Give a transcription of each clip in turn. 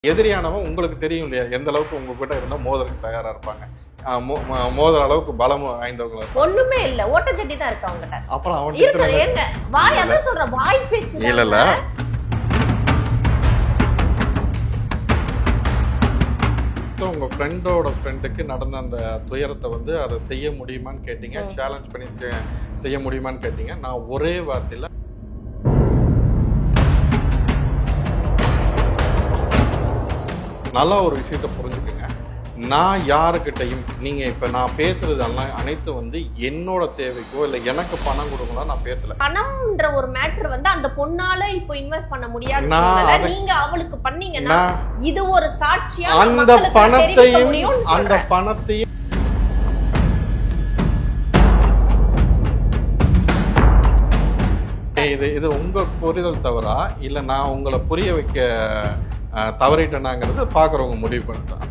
எதிரியானவன் உங்களுக்கு தெரியும் இல்லையா, எந்த அளவுக்கு உங்ககிட்ட இருந்தா மோதலுக்கு தயாரா இருப்பாங்க. மோதுற அளவுக்கு பலம் வாய்ந்தவங்களா ஒண்ணுமே இல்ல, ஓட்டச்சட்டி தான் இருக்கு அவங்ககிட்ட. அப்புறம் அவன் இருக்கு ஏங்க வாய், அதான் சொல்ற வாய் பேச்சு இல்ல உங்க ஃப்ரெண்டோட ஃப்ரெண்டுக்கு நடந்த அந்த துயரத்தை வந்து அதை செய்ய முடியுமான்னு கேட்டீங்க, சேலஞ்ச் பண்ணி செய்ய முடியுமான்னு கேட்டீங்க. நான் ஒரே வார்த்தையில நல்லா ஒரு விஷயத்த புரிஞ்சுக்குங்க. நான் யாருக்கிட்டையும் நீங்க இப்ப நான் பேசுறதெல்லாம் அனைத்து வந்து என்னோட தேவைக்கோ இல்ல எனக்கு பணம் கொடுக்கலாம் நான் பேசல. பணம்ன்ற ஒரு மேட்டர் வந்து அந்த பொண்ணால இப்போ இன்வெஸ்ட் பண்ண முடியாது. நீங்க அவளுக்கு பண்ணீங்கன்னா இது ஒரு சாட்சியா அந்த பணத்தையும் இது உங்க புரிதல் தவறா இல்ல நான் உங்களை புரிய வைக்க தவறிட்டேனாங்கிறது பாக்குறவங்க முடிவு பண்ணிட்டான்.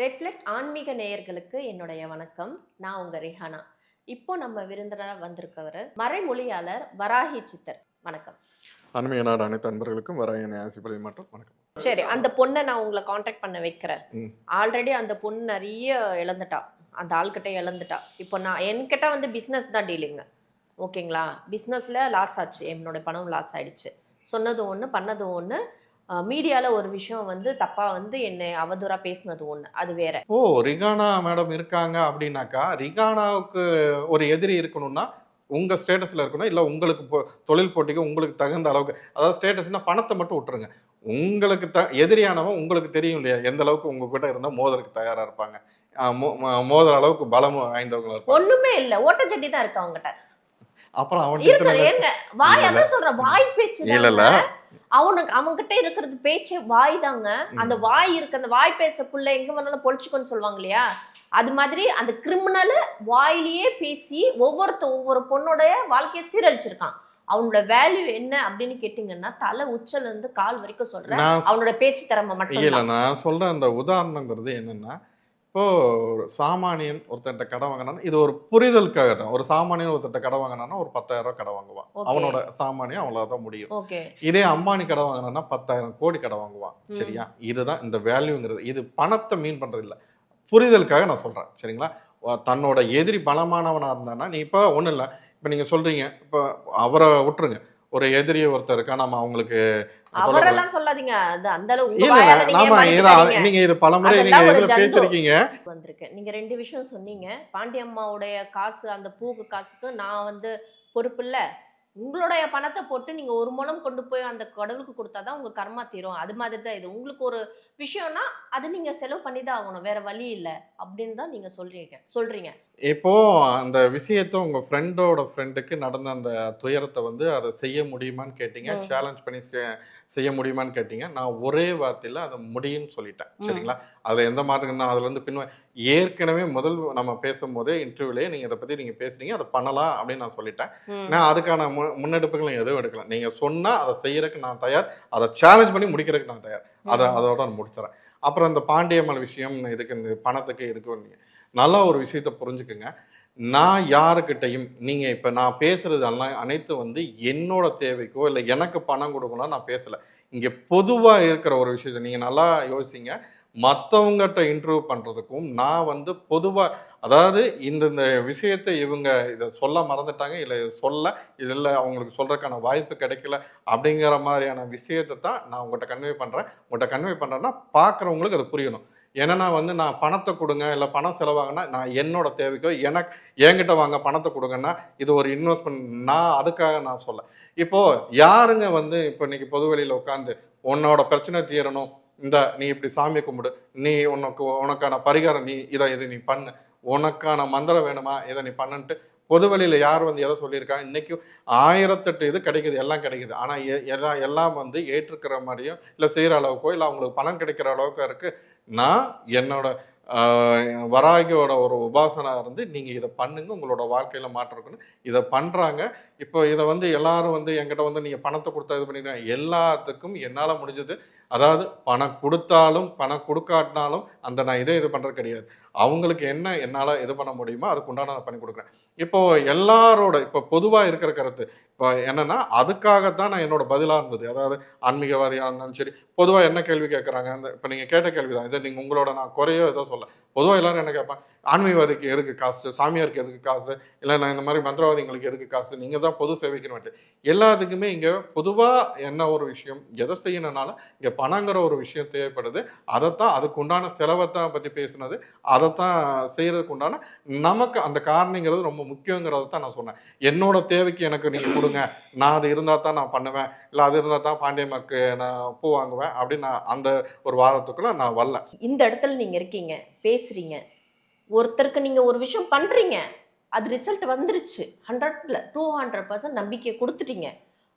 ரெஃப்ளெக்ட் ஆன்மீக நேயர்களுக்கு என்னுடைய வணக்கம். நான் உங்க ரிஹானா. இப்போ நம்ம விருந்தினரா வந்திருக்கவர் மறைமொழியாளர் வராகி சித்தர். வணக்கம். அண்மைய நாடு அனைத்து அன்பர்களுக்கும் வராகி ஆசிப்பள்ளி மற்றும் வணக்கம். சரி, அந்த பொண்ணை நான் உங்களை கான்டாக்ட் பண்ண வைக்கிறேன். ஆல்ரெடி அந்த பொண்ணு நிறைய இழந்துட்டா, அந்த ஆள்கிட்ட இழந்துட்டா. இப்போ நான் என்கிட்ட வந்து பிஸ்னஸ் தான் டீலிங்க, ஓகேங்களா? பிஸ்னஸில் லாஸ் ஆச்சு, என்னோட பணம் லாஸ் ஆயிடுச்சு. சொன்னது ஒன்று, பண்ணது ஒன்று, மீடியாவில் ஒரு விஷயம் வந்து தப்பாக வந்து என்னை அவதூறாக பேசினது ஒன்று, அது வேற. ஓ, ரிகானா மேடம் இருக்காங்க அப்படின்னாக்கா ரிகானாவுக்கு ஒரு எதிரி இருக்கணும்னா உங்க ஸ்டேட்டஸ்ல இருக்கணும், இல்லை உங்களுக்கு தொழில் போட்டிக்கு உங்களுக்கு தகுந்த அளவுக்கு, அதாவது ஸ்டேட்டஸ்னா பணத்தை மட்டும் விட்டுருங்க. உங்களுக்கு எதிரியானவன் உங்களுக்கு தெரியும் இல்லையா, எந்த அளவுக்கு உங்ககிட்ட இருந்தால் மோதலுக்கு தயாரா இருப்பாங்க, மோதுற அளவுக்கு பலம் வாய்ந்தவங்களா இருப்பாங்க. ஒண்ணுமே இல்லை, ஓட்டச்சட்டி தான் இருக்கு அவங்ககிட்ட. அப்புறம் அவன் வாய், அதான் சொல்ற வாய் பேச்சு இல்ல, அவன்கிட்ட இருக்கிறது பேச்சு வாய் தாங்க. அந்த வாய் இருக்கு, அந்த வாய் பேசக்குள்ள எங்க வேணாலும் பொழிச்சுக்கோன்னு சொல்லுவாங்க இல்லையா, அது மாதிரி அந்த கிரிமினல் வாயிலேயே பேசி ஒவ்வொரு பொண்ணோடைய வாழ்க்கையை சீரழிச்சிருக்கான். அவனோட வேல்யூ என்ன அப்படின்னு கேட்டீங்கன்னா தலை உச்சல இருந்து கால் வரைக்கும் சொல்றேன், அவனோட பேச்சு திறமை மட்டும் இல்ல. நான் சொல்ற அந்த உதாரணங்கிறது என்னன்னா, இப்போ ஒரு சாமானியன் ஒருத்தர்கிட்ட கடை வாங்கினான்னா, இது ஒரு புரிதலுக்காக தான். ஒரு சாமானியன் ஒருத்தர்கிட்ட கடை வாங்கினான்னா ஒரு 10,000 கடை வாங்குவான், அவனோட சாமானியம் அவ்வளவுதான் முடியும். இதே அம்பானி கடை வாங்கினா 10,000 கோடி கடை வாங்குவான். சரியா? இதுதான் இந்த வேல்யூங்கிறது. இது பணத்தை மீன் பண்றது இல்லை, புரிதலுக்காக நான் சொல்றேன். சரிங்களா? தன்னோட எதிரி பலமானவனா இருந்தானா, நீ இப்ப ஒண்ணு இல்லை, இப்ப நீங்க சொல்றீங்க, இப்ப அவரை விட்டுருங்க, ஒரு எதிரி ஒருத்தர் இருக்கா, நம்ம அவங்களுக்கு அவரெல்லாம் சொல்லாதீங்க, அது அந்த அளவு நீங்க இது பலமுறை நீங்க இதுல பேசிருக்கீங்க. வந்திருக்கு. நீங்க ரெண்டு விஷயம் சொன்னீங்க. பாண்டியம்மாவுடைய காசு, அந்த பூக்கு காசுக்கு நான் வந்து பொறுப்பு இல்ல, உங்களுடைய பணத்தை போட்டு நீங்க ஒரு மூலம் கொண்டு போய் அந்த கடவுளுக்கு கொடுத்தாதான் உங்க கர்மா தீரும். அது மாதிரி தான் இது. உங்களுக்கு ஒரு விஷயம்னா அது நீங்க செலவு பண்ணி தான் ஆகணும், வேற வழி இல்லை அப்படின்னு தான் நீங்க சொல்றீங்க. இப்போ அந்த விஷயத்த உங்க ஃப்ரெண்டோட ஃப்ரெண்டுக்கு நடந்த அந்த துயரத்தை வந்து அதை செய்ய முடியுமான்னு கேட்டீங்க, சேலஞ்ச் பண்ணி செய்ய முடியுமான்னு கேட்டீங்க. நான் ஒரே வார்த்தையில அதை முடியும்னு சொல்லிட்டேன். சரிங்களா? அதுல எந்த மாற்றம்னா, அதுல இருந்து ஏற்கனவே முதல் நம்ம பேசும்போதே இன்டர்வியூலயே நீங்க இதை பத்தி நீங்க பேசுறீங்க, அதை பண்ணலாம் அப்படின்னு நான் சொல்லிட்டேன். நான் அதுக்கான முன்னெடுப்புகள் எதுவும் எடுக்கல. நீங்க சொன்னா அதை செய்யறதுக்கு நான் தயார், அதை சேலஞ்ச் பண்ணி முடிக்கிறதுக்கு நான் தயார். அதோட நான் முடிச்சிடறேன். அப்புறம் இந்த பாண்டியம்மாள் விஷயம், இதுக்கு இந்த பணத்துக்கு இதுக்கு நல்லா ஒரு விஷயத்த புரிஞ்சுக்குங்க. நான் யாருக்கிட்டையும் நீங்க இப்ப நான் பேசுறதெல்லாம் அனைத்து வந்து என்னோட தேவைக்கோ இல்லை எனக்கு பணம் கொடுக்கணும் நான் பேசல. இங்க பொதுவா இருக்கிற ஒரு விஷயத்த நீங்க நல்லா யோசிங்க. மற்றவங்ககிட்ட இன்டர்வியூ பண்றதுக்கும் நான் வந்து பொதுவா, அதாவது இந்த விஷயத்தை இவங்க இதை சொல்ல மறந்துட்டாங்க, இல்லை இதில் அவங்களுக்கு சொல்றதுக்கான வாய்ப்பு கிடைக்கல அப்படிங்கிற மாதிரியான விஷயத்தை தான் நான் உங்கள்கிட்ட கன்வே பண்றேன்னா பார்க்குறவங்களுக்கு அது புரியணும். ஏன்னா வந்து நான் பணத்தை கொடுங்க, இல்லை பணம் செலவாகனா நான் என்னோட தேவைக்கோ என்கிட்ட வாங்க பணத்தை கொடுங்கன்னா இது ஒரு இன்வெஸ்ட்மெண்ட், நான் அதுக்காக நான் சொல்ல. இப்போ யாருங்க வந்து இப்போ இன்னைக்கு பொதுவெளியில உட்காந்து உன்னோட பிரச்சனை தீரணும், நீ இப்படி சாமி கும்பிடு, நீ உனக்கான பரிகாரம் இது நீ பண்ணு, உனக்கான மந்திரம் வேணுமா இதை நீ பண்ணுன்ட்டு பொதுவெளியில யார் வந்து எதை சொல்லியிருக்காங்க? இன்னைக்கு 1008 இது கிடைக்குது, எல்லாம் கிடைக்குது. ஆனா எல்லாம் வந்து ஏற்றுக்கிற மாதிரியும் இல்லை செய்யற அளவுக்கோ இல்லை அவங்களுக்கு பலன் கிடைக்கிற அளவுக்கு இருக்கு. நான் என்னோட வராகியோட ஒரு உபாசனா இருந்து நீங்க இதை பண்ணுங்க, உங்களோட வாழ்க்கையில மாற்றம் இருக்குன்னு இதை பண்றாங்க. இப்போ இதை வந்து எல்லாரும் வந்து என்கிட்ட வந்து நீங்க பணத்தை கொடுத்தா இது பண்ணிடுறாங்க. எல்லாத்துக்கும் என்னால முடிஞ்சது, அதாவது பணம் கொடுத்தாலும் பணம் கொடுக்காட்டினாலும் அந்த நான் இது பண்றது கிடையாது. அவங்களுக்கு என்ன என்னால இது பண்ண முடியுமோ அதுக்கு உண்டான நான் பண்ணி கொடுக்குறேன். இப்போ எல்லாரோட இப்போ பொதுவா இருக்கிற கருத்து, என்னன்னா அதுக்காகத்தான் நான் என்னோட பதிலா இருந்தது. அதாவது ஆன்மீகவாதியா இருந்தாலும் சரி, பொதுவா என்ன கேள்வி கேட்கறாங்க, அந்த இப்ப நீங்க கேட்ட கேள்விதான். இதை நீங்க உங்களோட நான் குறையோ ஏதோ சொல்ல. பொதுவா எல்லாரும் என்ன கேட்பாங்க, ஆன்மீகவாதிக்கு எதுக்கு காசு, சாமியாருக்கு எதுக்கு காசு, இல்ல நான் இந்த மாதிரி மந்திரவாதிகளுக்கு எதுக்கு காசு, நீங்க தான் பொது சேவைக்கு மாட்டேன். எல்லாத்துக்குமே இங்க பொதுவா என்ன ஒரு விஷயம், எதை செய்யணும்னாலும் இங்க பணங்கிற ஒரு விஷயம் தேவைப்படுது. அதைத்தான் அதுக்கு உண்டான செலவைத்தான் பத்தி பேசுனது, அதைத்தான் செய்யறதுக்கு உண்டான நமக்கு அந்த காரணிங்கிறது ரொம்ப முக்கியங்கிறத தான் நான் சொன்னேன். என்னோட தேவைக்கு எனக்கு நீங்க கொடுங்க, நான் அது இருந்தா தான் நான் பண்ணுவேன், இல்ல அது இருந்தா தான் பாண்டியம்மாக்கு நான் பூ வாங்குவேன் அப்படின்னு நான் அந்த ஒரு வாதத்துக்குள்ள நான் வரல. இந்த இடத்துல நீங்க இருக்கீங்க, பேசுறீங்க, ஒருத்தருக்கு நீங்க ஒரு விஷயம் பண்றீங்க, அது ரிசல்ட் வந்துருச்சு, 100ல 200% நம்பிக்கை கொடுத்துட்டீங்க,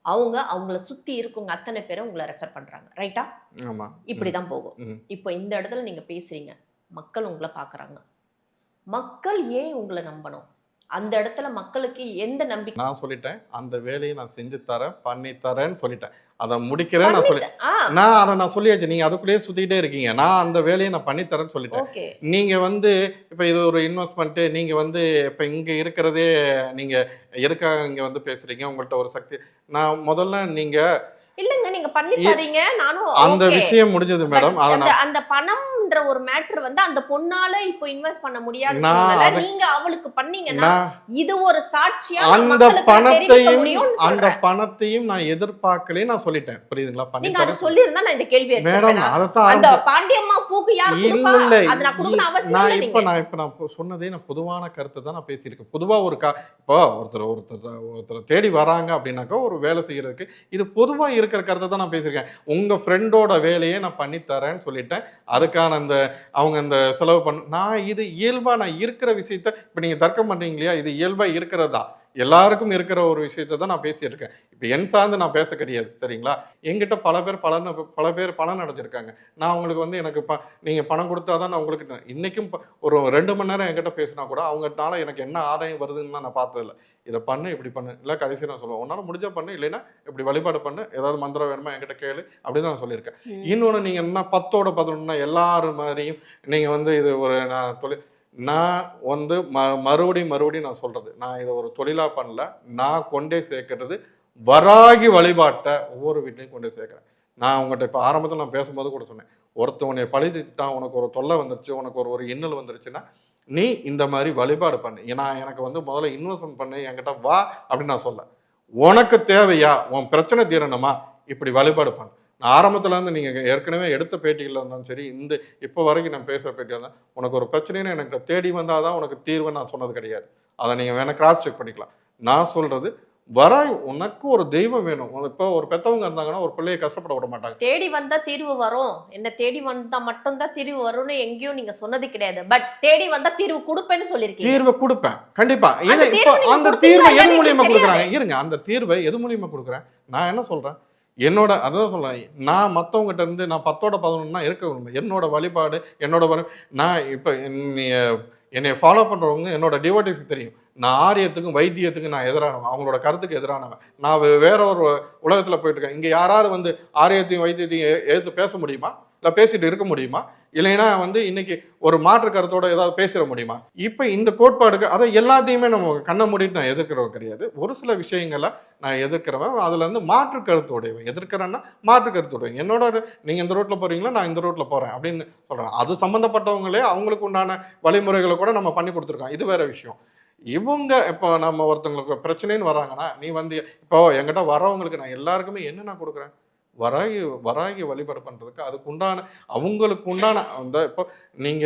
அவங்கள சுத்தி இருக்குங்க அத்தனை பேரை உங்களை ரெஃபர் பண்றாங்க, ரைட்டா? ஆமா, இப்படிதான் போகும். இப்போ இந்த இடத்துல நீங்க பேசுறீங்க, மக்கள் உங்களை பாக்குறாங்க, மக்கள் ஏன் உங்களை நம்பணும்? அந்த இடத்துல மக்களுக்கு எந்த நம்பிக்கை? நான் சொல்லிட்டேன், அந்த வேலையை நான் செஞ்சு தரேன், பண்ணி தரேன்னு சொல்லிட்டேன், அதை முடிக்கிறேன். நான் அதை சொல்லியாச்சு. நீங்க அதுக்குள்ளேயே சுத்திக்கிட்டே இருக்கீங்க. நான் அந்த வேலையை நான் பண்ணி தரேன்னு சொல்லிட்டேன். நீங்க இப்ப இது ஒரு இன்வெஸ்ட்மெண்ட், நீங்க இப்ப இங்க இருக்கிறதே நீங்க எதுக்காக இங்க பேசுறீங்க, உங்கள்ட்ட ஒரு சக்தி. நான் முதல்ல நீங்க இல்லங்க, நீங்க பண்ணி தரீங்க, நானும் அந்த விஷயம் முடிஞ்சது மேடம். அந்த பணம்ன்ற ஒரு மேட்டர் அந்த பொண்ணால இப்போ இன்வெஸ்ட் பண்ண முடியாது, நீங்க அவளுக்கு பண்ணீங்கன்னா இது ஒரு சாட்சியா அந்த பணத்தையும் நான் எதிர்பார்க்கல, நான் சொல்லிட்டேன். புரியுதுங்களா? நீங்க அத சொல்லிருந்தா நான் இந்த கேள்வி மேடம் அதத்தான் அந்த பாண்டியம்மா பூக்கு யார் கொடுப்பா, அது நான் கொடுக்கணும் அவசியம் இல்ல. நான் சொன்னதே நான் பொதுவான கருத்து தான் நான் பேசியிருக்கேன். பொதுவா இப்போ ஒருத்தர் தேடி வராங்க அப்படின்னாக்கா ஒரு வேலை செய்யறதுக்கு இது பொதுவா இருக்கிற கருத்தை தான் நான் பேசியிருக்கேன். உங்க ஃப்ரெண்டோட வேலையை நான் பண்ணி தரேன்னு சொல்லிட்டேன். அதுக்கான அந்த அவங்க அந்த செலவு நான் இது இயல்பா நான் இருக்கிற விஷயத்த இப்ப நீங்க தர்க்கம் பண்றீங்க இல்லையா, இது இயல்பா இருக்கிறதா, எல்லாருக்கும் இருக்கிற ஒரு விஷயத்தை தான் நான் பேசியிருக்கேன். இப்ப என் சார்ந்து நான் பேச கிடையாது, சரிங்களா? என்கிட்ட பல பேர் பலன் அடைஞ்சிருக்காங்க. நான் உங்களுக்கு எனக்கு நீங்க பணம் கொடுத்தாதான் நான் உங்களுக்கு இன்னைக்கும் ஒரு 2 மணி நேரம் என்கிட்ட பேசினா கூட அவங்கனால எனக்கு என்ன ஆதாயம் வருதுன்னு நான் பார்த்ததில்ல. இதை பண்ணு, இப்படி பண்ணு, இல்லை கடைசி நான் சொல்லுவேன், உன்னால முடிஞ்சா பண்ணு, இல்லைன்னா இப்படி வழிபாடு பண்ணு, ஏதாவது மந்திரம் வேணுமா என்கிட்ட கேளு அப்படின்னு நான் சொல்லியிருக்கேன். இன்னொன்னு நீங்க என்ன 10ஓட 11 எல்லாரும் மாதிரியும் நீங்க இது ஒரு நான் மறுபடியும் நான் சொல்றது, நான் இதை ஒரு தொழிலா பண்ணல, நான் கொண்டே சேர்க்கறது வராகி வழிபாட்டை ஒவ்வொரு வீட்லையும் கொண்டே சேர்க்கிறேன். நான் உங்கள்கிட்ட இப்போ ஆரம்பத்தில் நான் பேசும்போது கூட சொன்னேன், உன்னை பழித்துட்டான், உனக்கு ஒரு தொல்லை வந்துருச்சு, உனக்கு ஒரு இன்னல் வந்துருச்சுன்னா நீ இந்த மாதிரி வழிபாடு பண்ணு. ஏன்னா எனக்கு முதல்ல இன்வெஸ்ட்மெண்ட் பண்ணு, என்கிட்ட வா அப்படின்னு நான் சொல்ல. உனக்கு தேவையா, உன் பிரச்சனை தீரணுமா, இப்படி வழிபாடு பண்ணு. நான் ஆரம்பத்துல இருந்து நீங்க ஏற்கனவே எடுத்த பேட்டிகள் இருந்தாலும் சரி, இப்போ வரைக்கும் நான் பேசுற பேட்டியா இருந்தா, உனக்கு ஒரு பிரச்சனைன்னு எனக்கு தேடி வந்தாதான் உனக்கு தீர்வுன்னு நான் சொன்னது கிடையாது. அதை நீங்க வேணா கிராஸ் செக் பண்ணிக்கலாம். நான் சொல்றது உனக்கு ஒரு தெய்வம் வேணும். இப்போ ஒரு பெத்தவங்க இருந்தாங்கன்னா ஒரு பிள்ளையை கஷ்டப்பட விட மாட்டாங்க. தேடி வந்தா தீர்வு வரும், என்ன தேடி வந்தா மட்டும்தான் தீர்வு வரும்னு எங்கேயும் நீங்க சொன்னது கிடையாது. பட் தேடி வந்தா தீர்வு கொடுப்பேன்னு சொல்லிருக்கீங்க. தீர்வு கொடுப்பேன் கண்டிப்பா. அந்த தீர்வை எது மூலியமா கொடுக்குறாங்க? இருங்க, அந்த தீர்வை எது மூலியமா கொடுக்குறேன்? நான் என்ன சொல்றேன், என்னோட அதான் சொல்றேன், நான் மற்றவங்ககிட்ட இருந்து நான் 10ஓட 11 இருக்க விரும்புவேன். என்னோட வழிபாடு, நான் இப்ப என்னை ஃபாலோ பண்றவங்க என்னோட டிவோட்டிஸ்க்கு தெரியும், நான் ஆரியத்துக்கும் வைத்தியத்துக்கும் நான் எதிரானவன், அவங்களோட கருத்துக்கு எதிரானவன். நான் வேற ஒரு உலகத்துல போயிட்டு இருக்கேன். இங்க யாராவது ஆரியத்தையும் வைத்தியத்தையும் எதிர்த்து பேச முடியுமா, இல்லை பேசிட்டு இருக்க முடியுமா? இல்லைன்னா இன்னைக்கு ஒரு மாற்று கருத்தோட ஏதாவது பேசிட முடியுமா? இப்ப இந்த கோட்பாடுக்கு அதை எல்லாத்தையுமே நம்ம கண்ணை மூடிட்டு நான் எதிர்க்கிறவன் கிடையாது. ஒரு சில விஷயங்களை நான் எதிர்க்கிறவன், அதுல மாற்று கருத்தோடையவன். எதிர்க்கிறேன்னா மாற்று கருத்தோடையவன். என்னோட நீங்க இந்த ரோட்ல போறீங்களா, நான் இந்த ரோட்ல போறேன் அப்படின்னு சொல்றேன். அது சம்பந்தப்பட்டவங்களே அவங்களுக்கு உண்டான வழிமுறைகளை கூட நம்ம பண்ணி கொடுத்துருக்கோம். இது வேற விஷயம். இவங்க இப்போ நம்ம ஒருத்தவங்களுக்கு பிரச்சனைன்னு வராங்கன்னா, நீ இப்போ என்கிட்ட வர்றவங்களுக்கு நான் எல்லாருக்குமே என்ன நான் கொடுக்குறேன், வராகி வழிபாடு பண்றதுக்கு அதுக்கு உண்டான அவங்களுக்கு உண்டான இப்போ நீங்க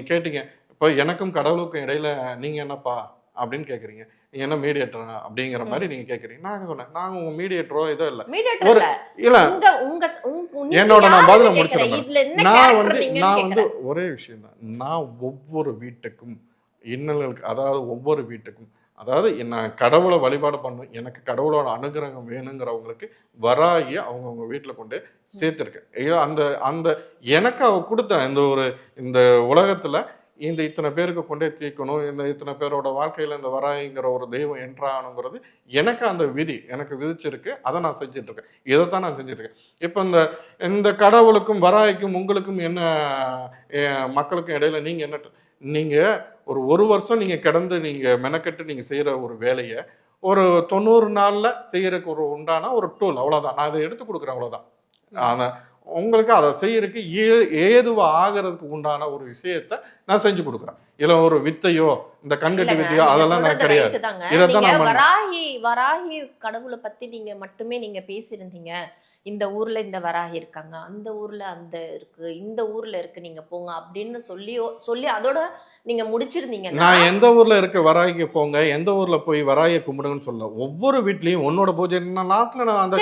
கேட்டீங்க, இப்போ எனக்கும் கடவுளுக்கும் இடையில நீங்க என்னப்பா அப்படின்னு கேக்குறீங்க, நீங்க என்ன மீடியேட்டரா அப்படிங்கிற மாதிரி நீங்க கேக்குறீங்க. நாங்க சொன்னேன், நாங்க உங்க மீடியேட்டரோ இதோ இல்ல, ஒரு இல்ல என்னோட நான் பதில முடிச்சிருக்கேன். நான் ஒரே விஷயம் தான், நான் ஒவ்வொரு வீட்டுக்கும் இன்னல்களுக்கு, அதாவது ஒவ்வொரு வீட்டுக்கும், அதாவது நான் கடவுளை வழிபாடு பண்ணும், எனக்கு கடவுளோட அனுகிரகம் வேணுங்கிறவங்களுக்கு வராகி அவங்கவுங்க வீட்டில் கொண்டு சேர்த்துருக்கேன். அந்த எனக்கு அவ கொடுத்த இந்த உலகத்துல இத்தனை பேருக்கு கொண்டே தீர்க்கணும், இத்தனை பேரோட வாழ்க்கையில இந்த வராகிங்கிற ஒரு தெய்வம் என்றானுங்கிறது எனக்கு அந்த விதி எனக்கு விதிச்சிருக்கு. அதை நான் செஞ்சுட்டு இருக்கேன். இதைத்தான் நான் செஞ்சுட்டு இருக்கேன். இப்போ இந்த கடவுளுக்கும் வராகிக்கும் உங்களுக்கும் என்ன, மக்களுக்கும் இடையில நீங்க ஒரு வருஷம் நீங்க கிடந்து நீங்க மெனக்கெட்டு நீங்க செய்யற ஒரு வேலையை ஒரு 90 நாள்ல செய்யறதுக்கு ஒரு உண்டான ஒரு டூல், அவ்வளவுதான். நான் இதை எடுத்து கொடுக்குறேன், அவ்வளவுதான். ஆனா உங்களுக்கு அதை செய்யறதுக்கு ஏதுவா ஆகிறதுக்கு உண்டான ஒரு விஷயத்த நான் செஞ்சு கொடுக்குறேன். இல்ல ஒரு வித்தையோ இந்த கண்கட்டி வித்தையோ அதெல்லாம் நான் கிடையாது. இதைத்தான் நான் வராகி கடவுளை பத்தி நீங்க மட்டுமே நீங்க பேசியிருந்தீங்க. இந்த ஊர்ல இந்த வராகி இருக்காங்க, அந்த ஊர்ல அந்த இருக்கு, இந்த ஊர்ல இருக்கு, நீங்க போங்க அப்படின்னு சொல்லி அதோட நீங்க முடிச்சிருந்தீங்க. நான் எந்த ஊர்ல இருக்க வராகிக்கு போங்க, எந்த ஊர்ல போய் வராகியை கும்பிடுங்கன்னு சொல்ல. ஒவ்வொரு வீட்லயும் உன்னோட பூஜை லாஸ்ட்ல நான் அந்த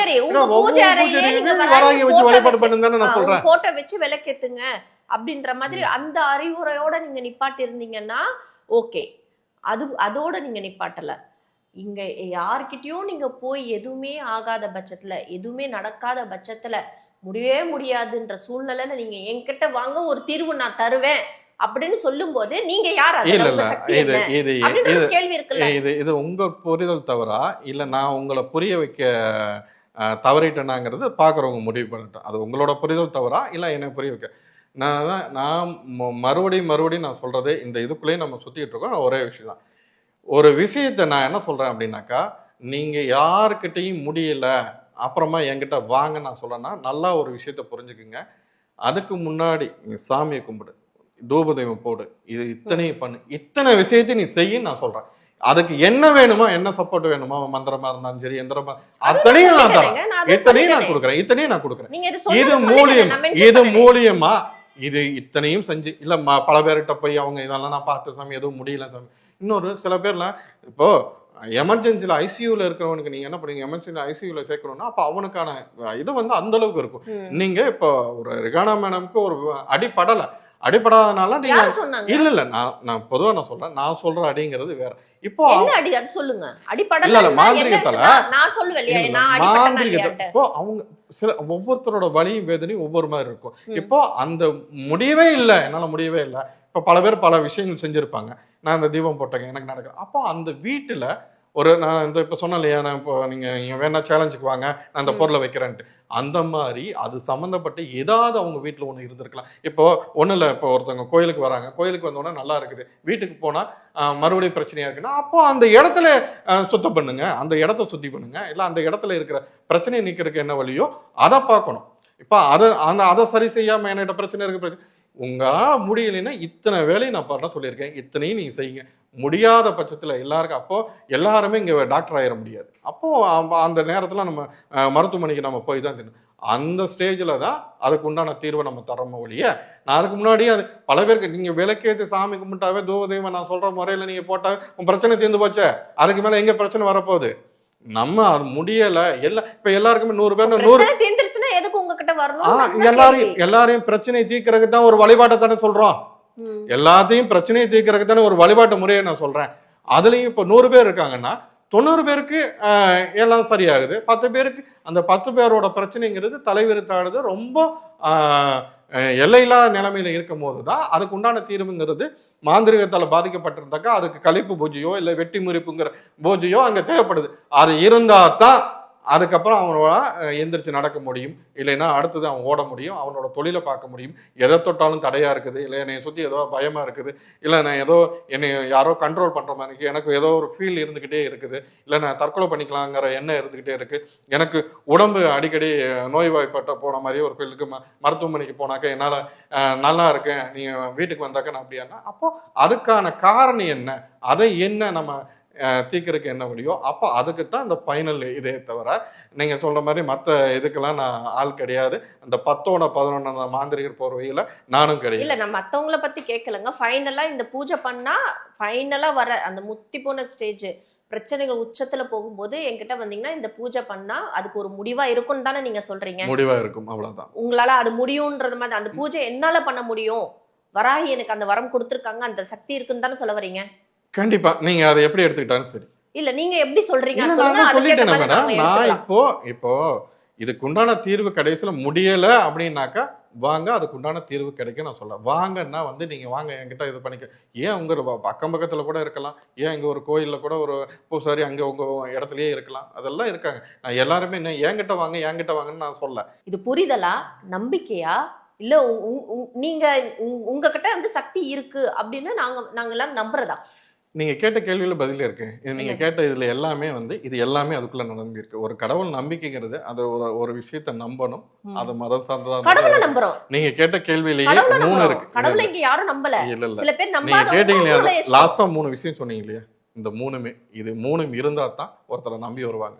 வராகியை வச்சு வழிபாடு பண்ணுங்கன்னு நான் சொல்றேன். போட்டோ வச்சு விளக்கேத்துங்க அப்படின்ற மாதிரி அந்த அறிவுரையோட நீங்க நிப்பாட்டி இருந்தீங்கன்னா ஓகே, அதோட நீங்க நிப்பாட்டல. இங்க யார்கிட்டயும் நீங்க போய் எதுவுமே ஆகாத பட்சத்துல, எதுவுமே நடக்காத பட்சத்துல, முடியவே முடியாதுன்ற சூழ்நிலையில நீங்க என்கிட்ட வாங்க, ஒரு தீர்வு நான் தருவேன் அப்படின்னு சொல்லும் போது நீங்க யார்? கேள்வி இருக்குல்ல. இது உங்க புரிதல் தவறா இல்ல நான் உங்களை புரிய வைக்க தவறிட்டேனாங்கிறது பாக்குறவங்க முடிவு பண்ணிட்டேன். அது உங்களோட புரிதல் தவறா இல்ல என்ன புரிய வைக்க. நான் மறுபடியும் நான் சொல்றதே இந்த இதுக்குள்ளேயே நம்ம சுத்திட்டு இருக்கோம். ஒரே விஷயம் தான். ஒரு விஷயத்த நான் என்ன சொல்றேன் அப்படின்னாக்கா, நீங்க யாருக்கிட்டையும் முடியல அப்புறமா என்கிட்ட வாங்க நான் சொல்றேன்னா, நல்லா ஒரு விஷயத்த புரிஞ்சுக்குங்க. அதுக்கு முன்னாடி நீ சாமியை கும்பிடு, தூபதெய்வம் போடு, இது இத்தனையும் பண்ணு, இத்தனை விஷயத்தையும் நீ செய்யும் நான் சொல்றேன். அதுக்கு என்ன வேணுமோ, என்ன சப்போர்ட் வேணுமோ, மந்திரமா இருந்தாலும் சரி, எந்திரமா, அத்தனையும் நான் தரேன். இத்தனையும் நான் கொடுக்குறேன். இது மூலியமா இது இத்தனையும் செஞ்சு இல்ல பல பேர்கிட்ட போய் அவங்க இதெல்லாம் நான் பார்த்த சாமி எதுவும் முடியல சாமி. இன்னொரு சில பேர்லாம் இப்போ எமர்ஜென்சில ஐசியூல இருக்கிறவனுக்கு நீங்க என்ன பண்ணுங்க, எமர்ஜென்சி ஐசியூல சேர்க்கணும்னா அப்ப அவனுக்கான இது அந்த அளவுக்கு இருக்கும். நீங்க இப்போ ஒரு ரிகானா மேடம்க்கு ஒரு அடிப்படாதனால நீங்க இல்ல நான் பொதுவா நான் சொல்றேன், நான் சொல்ற அடிங்கிறது வேற. இப்போ அடி அது சொல்லுங்க. அடிப்படை இல்ல மாந்திரிகத்துல நான் சொல்லுவேன். இப்போ அவங்க சில ஒவ்வொருத்தரோட வலியும் வேதனையும் ஒவ்வொரு மாதிரி இருக்கும். இப்போ அந்த முடியவே இல்லை, என்னால முடியவே இல்லை. இப்போ பல பேர் பல விஷயங்கள் செஞ்சிருப்பாங்க. நான் இந்த தீபம் போட்டேங்க, எனக்கு நடக்குது. அப்போ அந்த வீட்டுல நான் இந்த இப்போ சொன்னேன் இல்லையா, நான் இப்போ நீங்க வேணா சேலஞ்சுக்கு வாங்க, நான் அந்த பொருளை வைக்கிறேன்ட்டு, அந்த மாதிரி அது சம்மந்தப்பட்டு ஏதாவது அவங்க வீட்டில் ஒன்று இருந்திருக்கலாம். இப்போ ஒன்றும் இல்லை, இப்போ ஒருத்தவங்க கோயிலுக்கு வராங்க, கோயிலுக்கு வந்தோடனே நல்லா இருக்குது, வீட்டுக்கு போனால் மறுபடியும் பிரச்சனையா இருக்குன்னா அப்போ அந்த இடத்துல சுத்தம் பண்ணுங்க, அந்த இடத்த சுத்தி பண்ணுங்க. இல்லை அந்த இடத்துல இருக்கிற பிரச்சனையை நீக்கிறதுக்கு என்ன வழியோ அதை பார்க்கணும். இப்போ அதை சரி செய்யாம என்கிட்ட பிரச்சனை இருக்கு, உங்களால முடியலைன்னா இத்தனை வேலையை நான் பண்ண சொல்லியிருக்கேன், இத்தனையும் நீங்க செய்யுங்க. முடியாத பட்சத்துல எல்லாருக்கும் அப்போ எல்லாருமே இங்க டாக்டர் ஆயிட முடியாது. அப்போ அந்த நேரத்துல நம்ம மருத்துவமனைக்கு நம்ம போய் தான் தெரியும். அந்த ஸ்டேஜ்ல தான் அதுக்கு உண்டான தீர்வை நம்ம தரமோ ஒழிய, நான் அதுக்கு முன்னாடியே அது பல பேருக்கு நீங்க விளக்கேற்றி சாமி கும்பிட்டாவே தூவதெய்வம் நான் சொல்ற முறையில நீங்க போட்டாவே உன் பிரச்சனை தீர்ந்து போச்சே, அதுக்கு மேல எங்க பிரச்சனை வரப்போகுது? நம்ம அது முடியல. இப்ப எல்லாருக்குமே 100 பேர் 100 எதுக்கு உங்ககிட்ட வரணும்? எல்லாரையும் பிரச்சனையை தீர்க்கறதுக்கு தான் ஒரு வழிபாட்டை தானே சொல்றோம். எல்லாத்தையும் பிரச்சனையை தீர்க்கறதுக்கு தானே ஒரு வழிபாட்டு முறையை நான் சொல்றேன். அதுலயும் இப்ப 100 பேர் இருக்காங்கன்னா 90 பேருக்கு எல்லாம் சரியாகுது. 10 பேருக்கு அந்த 10 பேரோட பிரச்சனைங்கிறது தலைவிரித்தாடுது ரொம்ப எல்லையில்லா நிலைமையில இருக்கும் போதுதான் அதுக்கு உண்டான தீர்வுங்கிறது. மாந்திரிகத்தால பாதிக்கப்பட்டிருந்தாக்கா அதுக்கு கழிப்பு பூஜையோ இல்ல வெட்டி முறிப்புங்கிற பூஜையோ அங்க தேவைப்படுது. அது இருந்தா தான் அதுக்கப்புறம் அவனோட எந்திரிச்சு நடக்க முடியும். இல்லைன்னா அடுத்தது அவன் ஓட முடியும், அவனோட தொழிலை பார்க்க முடியும். எதை தொட்டாலும் தடையா இருக்குது, இல்லை என்னை சுற்றி ஏதோ பயமா இருக்குது, இல்லை நான் ஏதோ என்னை யாரோ கண்ட்ரோல் பண்ற மாதிரி எனக்கு ஏதோ ஒரு ஃபீல் இருந்துகிட்டே இருக்குது, இல்லை நான் தற்கொலை பண்ணிக்கலாங்கிற எண்ணம் இருந்துகிட்டே இருக்கு, எனக்கு உடம்பு அடிக்கடி நோய்வாய்ப்பட்ட போன மாதிரி ஒரு ஃபீலுக்கு மருத்துவமனைக்கு போனாக்க என்னால் நல்லா இருக்கேன், நீங்க வீட்டுக்கு வந்தாக்க நான் அப்படியானா அப்போ அதுக்கான காரணம் என்ன, அதை என்ன நம்ம தீக்கிறதுக்கு என்ன வழியோ அப்போ அதுக்குத்தான் இந்த ஃபைனல் இதே தவிர நீங்க சொல்ற மாதிரி மற்ற இதுக்கெல்லாம் நான் ஆள் கிடையாது. அந்த 10-11 மாந்திரிகர் போர்வையில நானும் கிடையாது. இல்ல நான் மத்தவங்களை பத்தி கேட்கலங்க. ஃபைனலா இந்த பூஜை பண்ணா ஃபைனலா வர அந்த முத்தி போன ஸ்டேஜ் பிரச்சனைகள் உச்சத்துல போகும்போது என்கிட்ட வந்தீங்கன்னா இந்த பூஜை பண்ணா அதுக்கு ஒரு முடிவா இருக்கும் தானே நீங்க சொல்றீங்க? முடிவா இருக்கும், அவ்வளவுதான். உங்களால அது முடியும்ன்றது மாதிரி அந்த பூஜை என்னால பண்ண முடியும், வராகி எனக்கு அந்த வரம் கொடுத்துருக்காங்க, அந்த சக்தி இருக்குன்னு தானே சொல்ல வரீங்க? கண்டிப்பா. நீங்க அதை எப்படி எடுத்துக்கிட்டாலும் சரி. இல்ல நீங்க எப்படி சொல்றீங்க? நான் இப்போ இதுக்கு உண்டான தீர்வு கடைசியில முடியல அப்படின்னாக்கா வாங்க, அதுக்கு உண்டான தீர்வு கிடைக்கும் நான் சொல்ல. வாங்கன்னா நீங்க வாங்க என்கிட்ட இது பண்ணிக்க. ஏன் உங்க அக்கம் பக்கத்துல கூட இருக்கலாம், ஏன் இங்க ஒரு கோயில்ல கூட ஒரு பூசாரி அங்க உங்க இடத்துலயே இருக்கலாம், அதெல்லாம் இருக்காங்க. நான் எல்லாருமே என்கிட்ட வாங்கன்னு நான் சொல்ல. இது புரிதலா, நம்பிக்கையா, இல்ல நீங்க உங்ககிட்ட சக்தி இருக்கு அப்படின்னு நாங்க எல்லாம் நம்புறதா? நீங்க கேட்ட கேள்வியில பதில் இருக்கு. நீங்க கேட்ட இதுல எல்லாமே வந்து இது எல்லாமே அதுக்குள்ள நடந்து இருக்கு. ஒரு கடவுள் நம்பிக்கைங்கிறது அது ஒரு விஷயத்தை நம்பணும். அது மதம் சார்ந்ததா கடவுளை நம்புறோம். நீங்க கேட்ட கேள்வியிலேயே கடவுளை 3 நம்புறோம். இருக்கு. கடவுளை இங்க யாரும் நம்பல. இல்ல சில பேர் நீங்க நம்பாதவங்க கேட்டீங்களே அவங்களோட இஷ்டம். லாஸ்டா 3 விஷயம் சொன்னீங்க இல்லையா? இந்த 3மே இது 3ம் இருந்தா தான் ஒருத்தரை நம்பி வருவாங்க.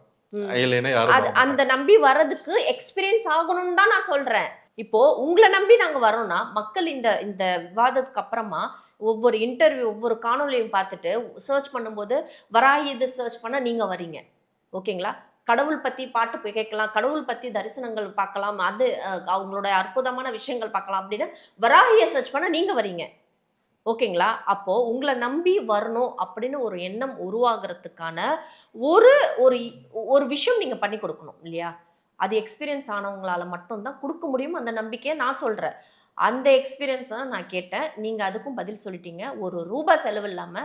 இல்லைன்னா யாரும் அந்த நம்பி வர்றதுக்கு எக்ஸ்பீரியன்ஸ் ஆகணும்னு தான் நான் சொல்றேன். இப்போ உங்களை நம்பி நாங்க வரோம்னா மக்கள் இந்த விவாதத்துக்கு அப்புறமா ஒவ்வொரு இன்டர்வியூ ஒவ்வொரு காணொலியும் பார்த்துட்டு சர்ச் பண்ணும்போது வராகி இது சர்ச் பண்ண நீங்க வரீங்க. ஓகேங்களா? கடவுள் பத்தி பாட்டு போய் கேட்கலாம், கடவுள் பத்தி தரிசனங்கள் பார்க்கலாம், அது அவங்களோட அற்புதமான விஷயங்கள் பார்க்கலாம் அப்படின்னு வராகியை சர்ச் பண்ண நீங்க வரீங்க. ஓகேங்களா? அப்போ உங்களை நம்பி வரணும் அப்படின்னு ஒரு எண்ணம் உருவாகிறதுக்கான ஒரு ஒரு விஷயம் நீங்க பண்ணி கொடுக்கணும் இல்லையா? அது எக்ஸ்பீரியன்ஸ் ஆனவங்களால மட்டும்தான் கொடுக்க முடியும் அந்த நம்பிக்கையை நான் சொல்றேன். அந்த எக்ஸ்பீரியன்ஸ் தான் நான் கேட்டேன். நீங்க அதுக்கும் பதில் சொல்லிட்டீங்க. ஒரு ரூபாய் செலவு இல்லாம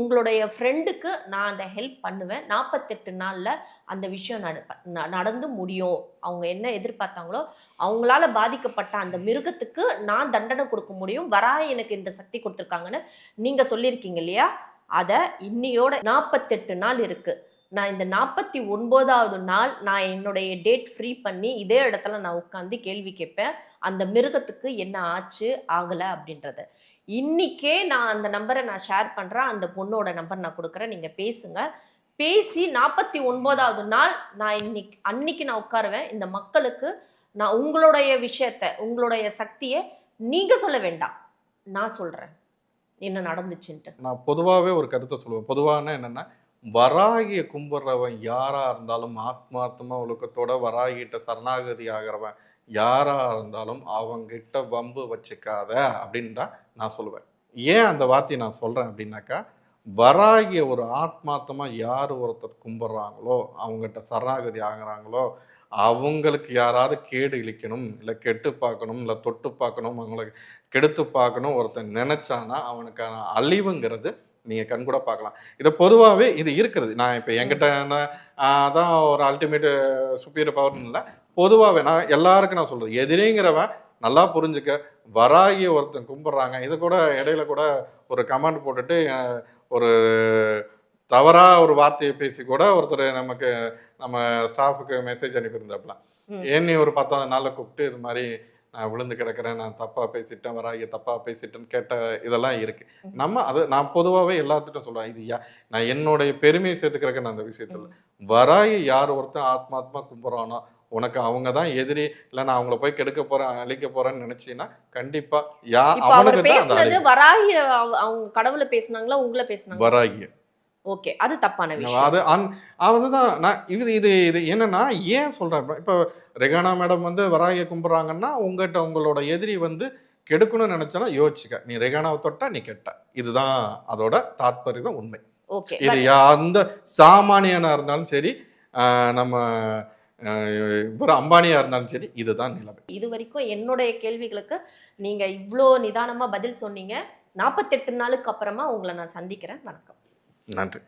உங்களுடைய ஃப்ரெண்டுக்கு நான் அந்த ஹெல்ப் பண்ணுவேன். 48 நாள்ல அந்த விஷயம் நடந்து முடியும். அவங்க என்ன எதிர்பார்த்தாங்களோ அவங்களால பாதிக்கப்பட்ட அந்த மிருகத்துக்கு நான் தண்டனை கொடுக்க முடியும். வராய் எனக்கு இந்த சக்தி கொடுத்துருக்காங்கன்னு நீங்க சொல்லியிருக்கீங்க இல்லையா? அத இன்னையோட 48 நாள் இருக்கு. நான் இந்த 49வது நாள் நான் என்னுடைய டேட் ஃப்ரீ பண்ணி இதே இடத்துல நான் உட்காந்து கேள்வி கேட்பேன். அந்த மிருகத்துக்கு என்ன ஆச்சு ஆகல அப்படின்றத. இன்னைக்கே நான் அந்த நம்பரை நான் ஷேர் பண்றேன். அந்த பொண்ணோட நம்பர் நான் கொடுக்குறேன். நீங்க பேசுங்க. பேசி 49வது நாள் நான் அன்னைக்கு நான் உட்காருவேன். இந்த மக்களுக்கு நான் உங்களுடைய விஷயத்த உங்களுடைய சக்தியை நீங்க சொல்ல வேண்டாம், நான் சொல்றேன் என்ன நடந்துச்சுன்ட்டு. நான் பொதுவாகவே ஒரு கருத்தை சொல்லுவேன். பொதுவான என்னன்னா, வராகிய கும்பிடுறவன் யாரா இருந்தாலும் ஆத்மாத்மா ஒழுக்கத்தோட வராகிட்ட சரணாகதி ஆகிறவன் யாரா இருந்தாலும் அவங்கிட்ட வம்பு வச்சுக்காத அப்படின்னு தான் நான் சொல்லுவேன். ஏன் அந்த வார்த்தையை நான் சொல்றேன் அப்படின்னாக்கா, வராகிய ஒரு ஆத்மாத்தமா யார் ஒருத்தர் கும்பிடுறாங்களோ அவங்ககிட்ட சரணாகதி ஆகுறாங்களோ அவங்களுக்கு யாராவது கேடு இழிக்கணும், இல்லை கெட்டு பார்க்கணும், இல்லை தொட்டு பார்க்கணும், அவங்களுக்கு கெடுத்து பார்க்கணும் ஒருத்தன் நினைச்சானா அவனுக்கான அழிவுங்கிறது நீங்க கண்கூட பார்க்கலாம். இதை பொதுவாகவே இது இருக்கிறது. நான் இப்போ என்கிட்ட அதான் ஒரு அல்டிமேட் சுப்பீரியர் பவர்னு இல்லை, பொதுவாகவே நான் எல்லாருக்கும் நான் சொல்றது, எதிரிங்கிறவன் நல்லா புரிஞ்சுக்க. வராகிய ஒருத்தன் கும்பிட்றாங்க. இது கூட இடையில கூட ஒரு கமெண்ட் போட்டுட்டு ஒரு தவறா ஒரு வார்த்தையை பேசி கூட ஒருத்தர் நமக்கு நம்ம ஸ்டாஃபுக்கு மெசேஜ் அனுப்பியிருந்தாப்புல. ஏன் ஒரு 10வது நாள்ல கூப்பிட்டு இது மாதிரி நான் விழுந்து கிடக்கிறேன், நான் தப்பா பேசிட்டேன், வராகிய தப்பா பேசிட்டேன்னு கேட்ட இதெல்லாம் இருக்கு. நம்ம அது நான் பொதுவாகவே எல்லாத்துட்டும் சொல்றேன். இது நான் என்னுடைய பெருமையை சேர்த்துக்கிறேன். நான் அந்த விஷயத்துல வராகி யார் ஒருத்தன் ஆத்மாத்மா கும்பிட்றானோ உனக்கு அவங்க தான் எதிரி, இல்ல நான் அவங்கள போய் கெடுக்க போறேன் அழிக்க போறேன்னு நினைச்சீங்கன்னா கண்டிப்பா அவனுக்கு தான். வராகி அவங்க கடவுளை பேசினாங்களா உங்களை பேசினாங்க? வராகிய. ஓகே, அது தப்பான விஷயம். அதுதான் நான் இது என்னன்னா ஏன் சொல்றேன். இப்ப ரெகானா மேடம் வந்து வராகிய கும்பிடுறாங்கன்னா உங்களோட எதிரி வந்து கெடுக்கணும்னு நினைச்சாலும் யோசிச்சுக்க. நீ ரெகானாவை தொட்டா நீ கெட்ட. இதுதான் அதோட தாத்பரியம், உண்மை. இது அந்த சாமானியனா இருந்தாலும் சரி, நம்ம அம்பானியா இருந்தாலும் சரி, இதுதான் நிலைமை. இது வரைக்கும் என்னுடைய கேள்விகளுக்கு நீங்க இவ்வளோ நிதானமா பதில் சொன்னீங்க. 48 நாளுக்கு அப்புறமா உங்களை நான் சந்திக்கிறேன். வணக்கம். நன்றி.